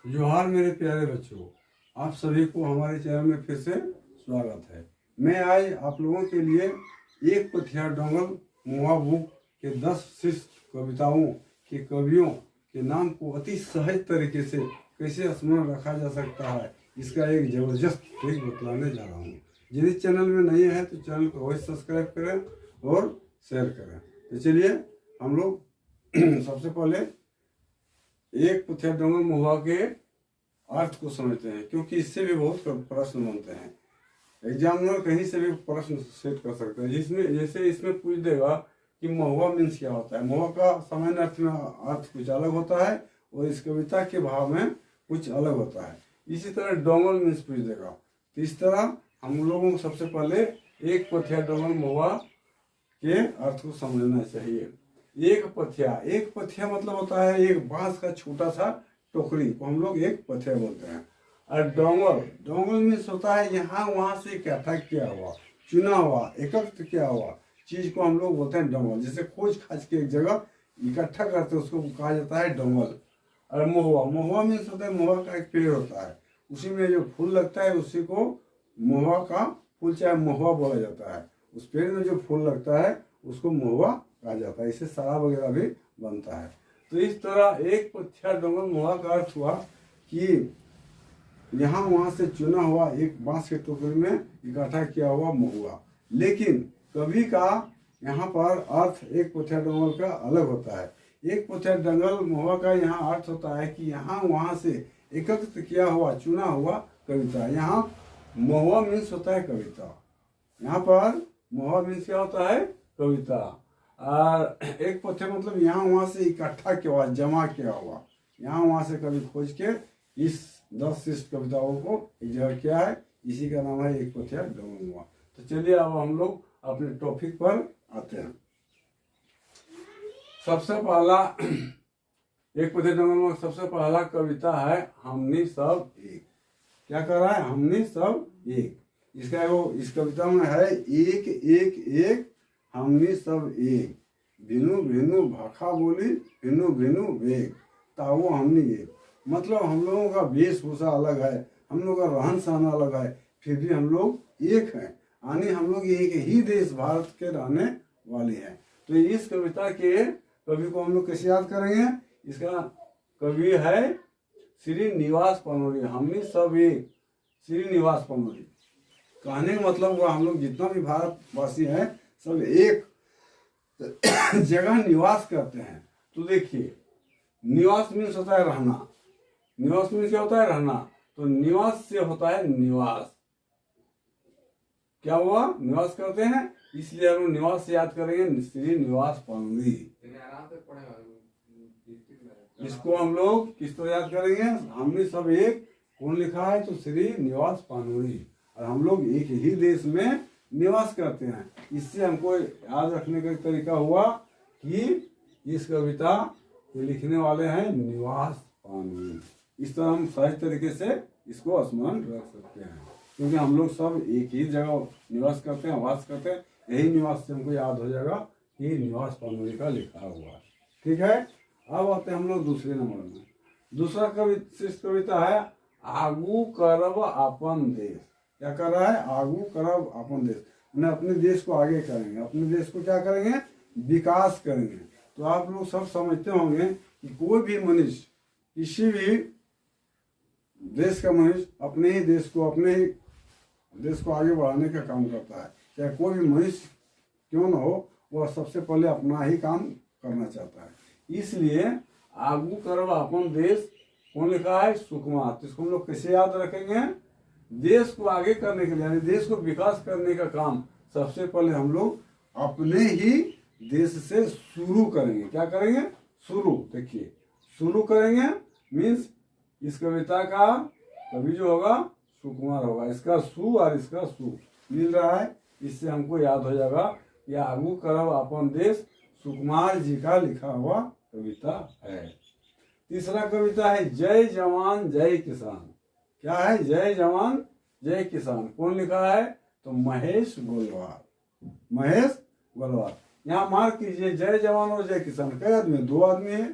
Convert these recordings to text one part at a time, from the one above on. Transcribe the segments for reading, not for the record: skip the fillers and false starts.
जोहार मेरे प्यारे बच्चों, आप सभी को हमारे चैनल में फिर से स्वागत है। मैं आज आप लोगों के लिए एक पथिया डोंगल मुआ बुक के 10 शिष्ट कविताओं के कवियों के नाम को अति सहज तरीके से कैसे स्मरण रखा जा सकता है, इसका एक जबरदस्त ट्रिक बतलाने जा रहा हूँ। जिस चैनल में नहीं है तो चैनल को अवश्य सब्सक्राइब करें और शेयर करें। तो चलिए हम लोग सबसे पहले एक पथिया डोंगल महुआ के अर्थ को समझते हैं, क्योंकि इससे भी बहुत प्रश्न बनते हैं। एग्जामिनर कहीं से भी प्रश्न सेट कर सकते हैं, जिसमें जैसे इसमें पूछ देगा कि महुआ मीन्स क्या होता है। महुआ का सामान्य अर्थ में अर्थ कुछ अलग होता है और इस कविता के भाव में कुछ अलग होता है। इसी तरह डोंगल मीन्स पूछ देगा, तो इस तरह हम लोगों को सबसे पहले एक पथिया डोंगल महुआ के अर्थ को समझना चाहिए। एक पथिया मतलब होता है एक बांस का छोटा सा टोकरी को हम लोग एक पथिया बोलते हैं। और डोंगल मीन्स होता है यहाँ वहाँ से इकट्ठा किया हुआ, चुना हुआ, एकत्र किया हुआ चीज को हम लोग बोलते हैं डोंगल। जैसे खोज खाज के एक जगह इकट्ठा करते हैं उसको कहा जाता है डोंगल। और महुआ मीन्स होता है महुआ का एक पेड़ होता है, उसी में जो फूल लगता है उसी को महुआ का फूल चाहे महुआ बोला जाता है। उस पेड़ में जो फूल लगता है उसको महुआ कहा जाता है। इससे शराब वगैरह भी बनता है। तो इस तरह एक पथिया डोंगल महुआ का अर्थ हुआ कि यहाँ वहाँ से चुना हुआ एक बांस के टोकरी में इकट्ठा किया हुआ महुआ। लेकिन कवि का यहाँ पर अर्थ एक पथिया डोंगल का अलग होता है। एक पथिया डोंगल महुआ का यहाँ अर्थ होता है कि यहाँ वहाँ से एकत्र किया हुआ चुना हुआ कविता। यहाँ महुआ मीन्स होता है कविता, यहाँ पर महुआ मीन्स क्या होता है कविता। और एक पथिया मतलब यहाँ वहाँ से इकट्ठा किया हुआ, जमा किया हुआ, यहाँ वहाँ से कभी खोज के इस 10 शिष्ट कविताओं को एक जगह किया है, इसी का नाम है एक पथिया डोंगल महुआ। तो चलिए अब हम लोग अपने टॉपिक पर आते हैं। सबसे पहला एक पथिया डोंगल महुआ सबसे पहला कविता है हमनी सब एक। क्या कर रहा है? हमनी सब एक। इसका वो इस कविता में है एक एक एक हमनी सब एक, भिनु भिनु भाखा बोली भिनु भिनु वेग, ताऊ हमनी एक। मतलब हम लोगों का वेशभूषा अलग है, हम लोग का रहन सहन अलग है, फिर भी हम लोग एक हैं। यानी हम लोग एक ही देश भारत के रहने वाले हैं। तो इस कविता के कवि को हम लोग कैसे याद करेंगे? इसका कवि है श्रीनिवास पनोरी। हमनी सब एक, श्रीनिवास पनोरी। कहने का मतलब हुआ हम लोग जितना भी भारतवासी हैं सब एक जगह निवास करते हैं। तो देखिए निवास मीन्स होता है रहना। निवास मीन्स क्या होता है? रहना। तो निवास से होता है निवास। क्या हुआ? निवास करते हैं, इसलिए हम निवास से याद करेंगे श्रीनिवास पनोरी। इसको हम लोग किस तरह याद करेंगे? हमने सब एक, कौन लिखा है? तो श्रीनिवास पनोरी। और हम लोग एक ही देश में निवास करते हैं। इससे हमको याद रखने का तरीका हुआ कि इस कविता के लिखने वाले हैं निवास पनोरी। इस तरह हम सहज तरीके से इसको स्मरण रख सकते हैं, क्योंकि हम लोग सब एक ही जगह निवास करते हैं, वास करते हैं। यही निवास से हमको याद हो जाएगा कि निवास पनोरी का लिखा हुआ। ठीक है, अब आते हैं हम लोग दूसरे नंबर में। दूसरा कविता है आगू करब अपन देश। क्या कर रहा है? आगू करब अपन देश, मैंने अपने देश को आगे करेंगे, अपने देश को क्या करेंगे? विकास करेंगे। तो आप लोग सब समझते होंगे कि कोई भी मनुष्य, किसी भी देश का मनुष्य अपने ही देश को आगे बढ़ाने का काम करता है। चाहे कोई भी मनुष्य क्यों ना हो, वह सबसे पहले अपना ही काम करना चाहता है। इसलिए आगू करब अपन देश कौन लिखा है? सुकुमार। तो इसको हम लोग कैसे याद रखेंगे? देश को आगे करने के लिए, यानी देश को विकास करने का काम सबसे पहले हम लोग अपने ही देश से शुरू करेंगे। क्या करेंगे? शुरू। देखिए शुरू करेंगे मीन्स इस कविता का कवि जो होगा सुकुमार होगा। इसका सु और इसका सु मिल रहा है, इससे हमको याद हो जाएगा कि आगू करब अपन देश सुकुमार जी का लिखा हुआ कविता है। तीसरा कविता है जय जवान जय किसान। क्या है? जय जवान जय किसान। कौन लिखा है? तो महेश गोलवार। महेश गोलवार। यहाँ मार्क कीजिए जय जवान और जय किसान। कई आदमी? 2 आदमी है,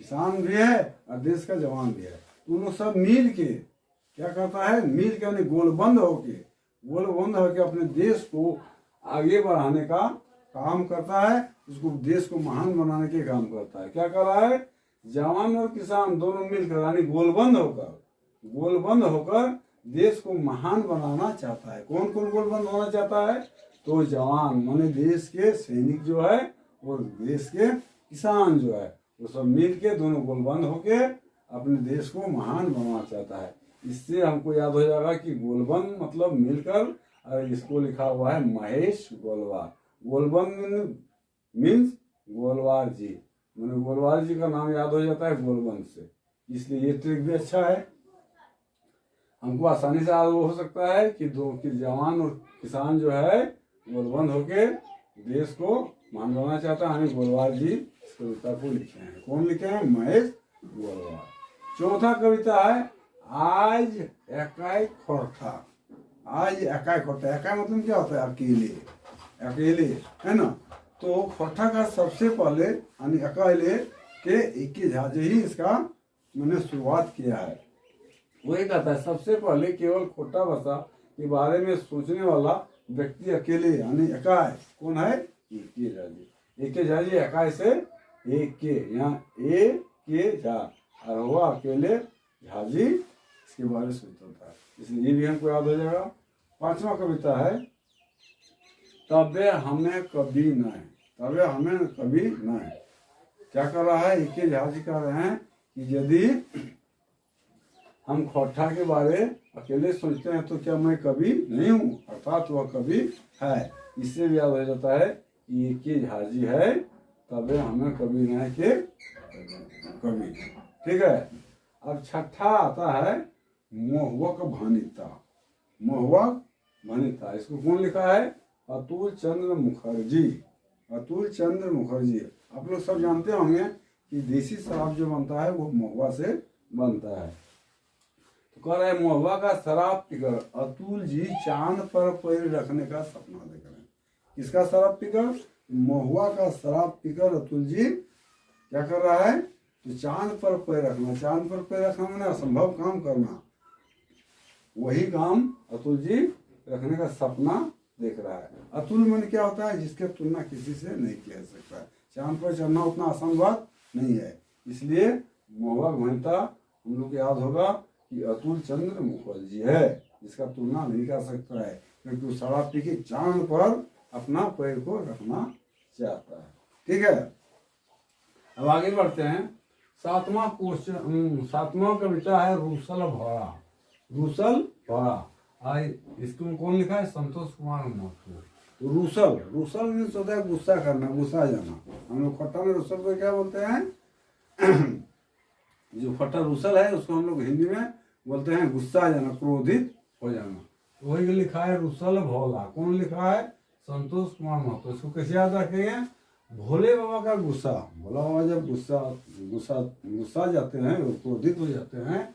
किसान भी है और देश का जवान भी है। दोनों सब मिल के क्या करता है, मिल के यानी गोलबंद होके अपने देश को आगे बढ़ाने का काम करता है, उसको देश को महान बनाने के काम करता है। क्या कर रहा है, जवान और किसान दोनों मिलकर यानी गोलबंद होकर देश को महान बनाना चाहता है। कौन कौन गोलबंद होना चाहता है, तो जवान माने देश के सैनिक जो है और देश के किसान जो है वो सब मिल के दोनों गोलबंद होके अपने देश को महान बनाना चाहता है। इससे हमको याद हो जाएगा कि गोलबंद मतलब मिलकर, और इसको लिखा हुआ है महेश गोलवार। गोलबंद मीन्स गोलवार जी, मैंने गोलवार जी का नाम याद हो जाता है गोलबंद से, इसलिए ये ट्रिक भी अच्छा है। हमको आसानी से याद हो सकता है कि जवान और किसान जो है गोलबंद होके देश को महान बनाना चाहता है, यानी गोलवार जी इस कविता को लिखे हैं। कौन लिखे हैं, महेश गोलवार। चौथा कविता है आज एकाई खोरठा। आज एकाई खोरठा, एकाई मतलब क्या होता है, अकेले है ना। तो खोरठा का सबसे पहले यानी अकेले के एक ही इसका मैंने शुरुआत किया है। वही कहता है सबसे पहले केवल खोटा भाषा के बारे में सोचने वाला व्यक्ति अकेले यानी एकाई कौन है, एक के झाजी एकाई से एक के, यहाँ ए के झा और हुआ अकेले झाजी, इसके बारे में सोचता था, इसलिए ये भी हमको याद हो जाएगा। पांचवा कविता है तबे हमें कभी न। क्या कर रहा है, एक के झाजी कह रहे हैं कि यदि हम खोठा के बारे अकेले सोचते हैं तो क्या मैं कभी नहीं हूँ, अर्थात वह कभी है। इससे भी याद हो जाता है कि एक ही झाजी है तबे हमें कभी नहीं के कभी। ठीक है, अब छठा आता है मोहवक भनिता। इसको कौन लिखा है, अतुल चंद्र मुखर्जी। आप लोग सब जानते होंगे कि देसी शराब जो बनता है वो महुआ से बनता है। तो कह रहे महुआ का शराब पीकर अतुल जी चांद पर पैर रखने का सपना देख रहे हैं। किसका शराब पीकर, महुआ का शराब पीकर अतुल जी क्या कर रहा है, तो चांद पर पैर रखना मैंने असंभव काम करना, वही काम अतुल जी रखने का सपना देख रहा है। अतुल मन क्या होता है, जिसके तुलना किसी से नहीं किया सकता है। चांद पर चढ़ना उतना आसान बात नहीं है, इसलिए महुआ भनिता हम लोग को याद होगा कि अतुल चंद्र मुखर्जी है, जिसका तुलना नहीं कर सकता है, क्योंकि वो शराब पी के चांद पर अपना पैर को रखना चाहता है। ठीक है, अब आगे बढ़ते हैं। सातवां कविता है रूसल भौरा। इसको कौन लिखा है, संतोष कुमार महतो। रूसल मीन्स होता है गुस्सा करना, गुस्सा जाना। हम लोग खट्टा में रूसल को क्या बोलते हैं जो खट्टा रूसल है उसको हम लोग हिंदी में बोलते हैं गुस्सा जाना, क्रोधित हो जाना। तो वही लिखा है रूसल भोला। कौन लिखा है, संतोष कुमार महतो। इसको कैसे याद रखेंगे, भोले बाबा का गुस्सा। भोला बाबा जब गुस्सा जाते हैं, क्रोधित हो जाते हैं,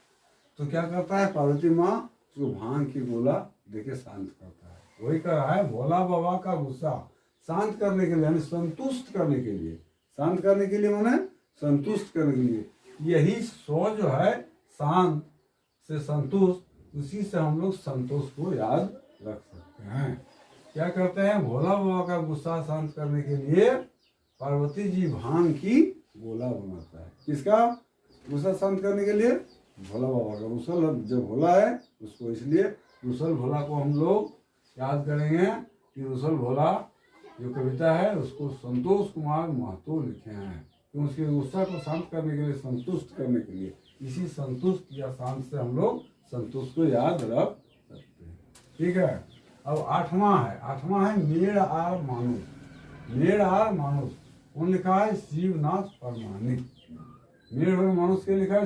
तो क्या करता है, पार्वती माँ उसको भांग की गोला देके शांत करता है। वही कह रहा है भोला बाबा का गुस्सा शांत करने के लिए, यानी संतुष्ट करने के लिए, शांत करने के लिए माने संतुष्ट करने के लिए। यही स्व जो है शांत से संतुष्ट, उसी से हम लोग संतोष को याद रख सकते हैं। क्या करते हैं, भोला बाबा का गुस्सा शांत करने के लिए पार्वती जी भांग की गोला बनाता है। किसका गुस्सा शांत करने के लिए, भोला बाबा का। रूसल जो भोला है उसको, इसलिए रूसल भोला को हम लोग याद करेंगे कि रूसल भोला जो कविता है उसको संतोष कुमार महतो लिखे हैं, तो उसके गुस्सा को शांत करने के लिए, संतुष्ट करने के लिए। इसी संतुष्ट या शांत से हम लोग संतुष्ट को याद रख सकते हैं। ठीक है, अब आठवां है मेड़ आर मानुष। कौन लिखा है, शिवनाथ परमाणिक। मेड़ और मानुष के लिखा है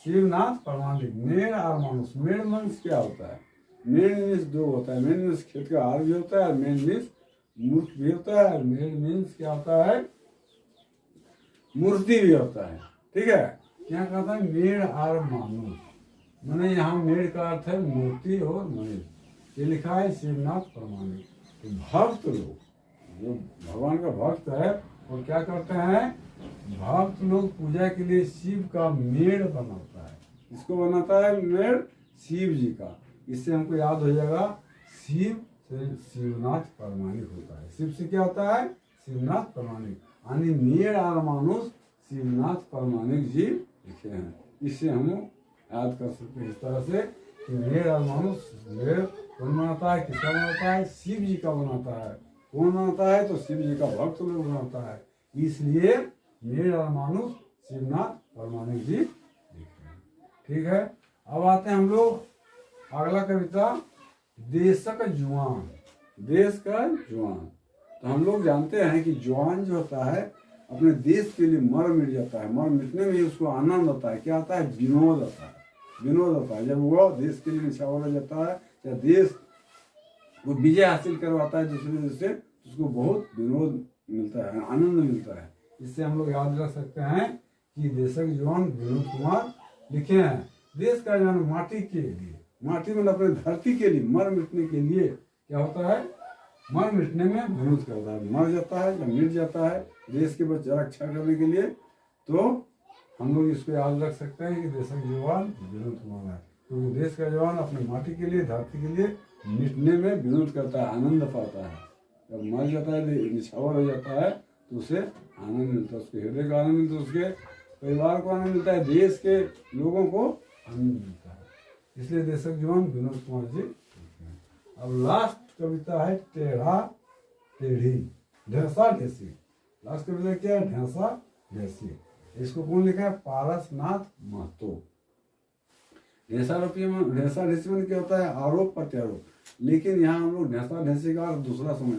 शिवनाथ परमाणिक। मेड़ और मानुष, मेड़ मीन्स क्या होता है, मेड़ मीन्स दो होता है। मेड़ मीन्स खेत का आर भी होता है और मेड़ मीन्स मूर्ख भी होता है। मेड़ मीन्स क्या होता है, मूर्ति भी होता है। ठीक है, क्या कहता है, मेड़ और मानुष, मैंने यहाँ मेड़ का अर्थ है मूर्ति और मनुष्य। ये लिखा है शिवनाथ परमाणिक। तो भक्त लोग जो भगवान का भक्त है वो क्या करते हैं, भक्त लोग पूजा के लिए शिव का मेढ़ बनाता है। किसको बनाता है? मेढ़ शिव जी का। इससे हमको याद हो जाएगा शिव से शिवनाथ परमाणिक होता है। शिव से क्या होता है? शिवनाथ परमाणिक, यानी मेढ़ और मानुष शिवनाथ परमाणिक जी लिखे हैं। इससे हम याद कर सकते हैं इस तरह से कि मेढ़ और मानुष, मेढ़ कौन बनाता है? किसका बनाता है? शिव जी का बनाता है। कौन बनाता है? तो शिव जी का भक्त लोग बनाता है। इसलिए मेढ़ और मानुष शिवनाथ परमाणिक जी लिखे हैं। ठीक है, अब आते हैं हम लोग अगला कविता, देशक जुआन। देश का जुआन। तो हम लोग जानते हैं कि जुआन जो होता है अपने देश के लिए मर मिट जाता है। मर मिटने में ही उसको आनंद आता है। क्या आता है? विनोद आता है। विनोद आता है जब वो देश के लिए निछावर हो जाता है या देश वो विजय हासिल करवाता है दूसरे देश से, उसको बहुत विनोद मिलता है, आनंद मिलता है। इससे हम लोग याद रख सकते हैं कि देशक जवान विनोद कुमार लिखे हैं। देश का जवान माटी के लिए, माटी मतलब अपने धरती के लिए मर मिटने के लिए क्या होता है? मर मिटने में विनोद करता है। मर जाता है या मिट जाता है देश की रक्षा करने के लिए। तो हम लोग इसको याद रख सकते हैं कि देशक जवान विनोद कुमार है, क्योंकि देश का जवान अपनी माटी के लिए, धरती के लिए मिटने में विनोद करता है, आनंद पाता है। जब मर जाता है, निछावर हो जाता है, तो उसे आनंद मिलता है, उसके हृदय का आनंद मिलता है, उसके परिवार को आनंद मिलता है, देश के लोगों को आनंद मिलता है। इसलिए देशक जवान विनोद कुमार जी। अब लास्ट कविता है टेढ़ा टेढ़ी, ढेंसा ढेसी। लास्ट कविता क्या है? ढेंसा ढेसी। इसको कौन लिखा है? पारसनाथ महतो। ढेंसा ढेसी में क्या होता है? आरोप प्रत्यारोप। लेकिन यहाँ हम लोग ढेंसा ढेसी का दूसरा समझ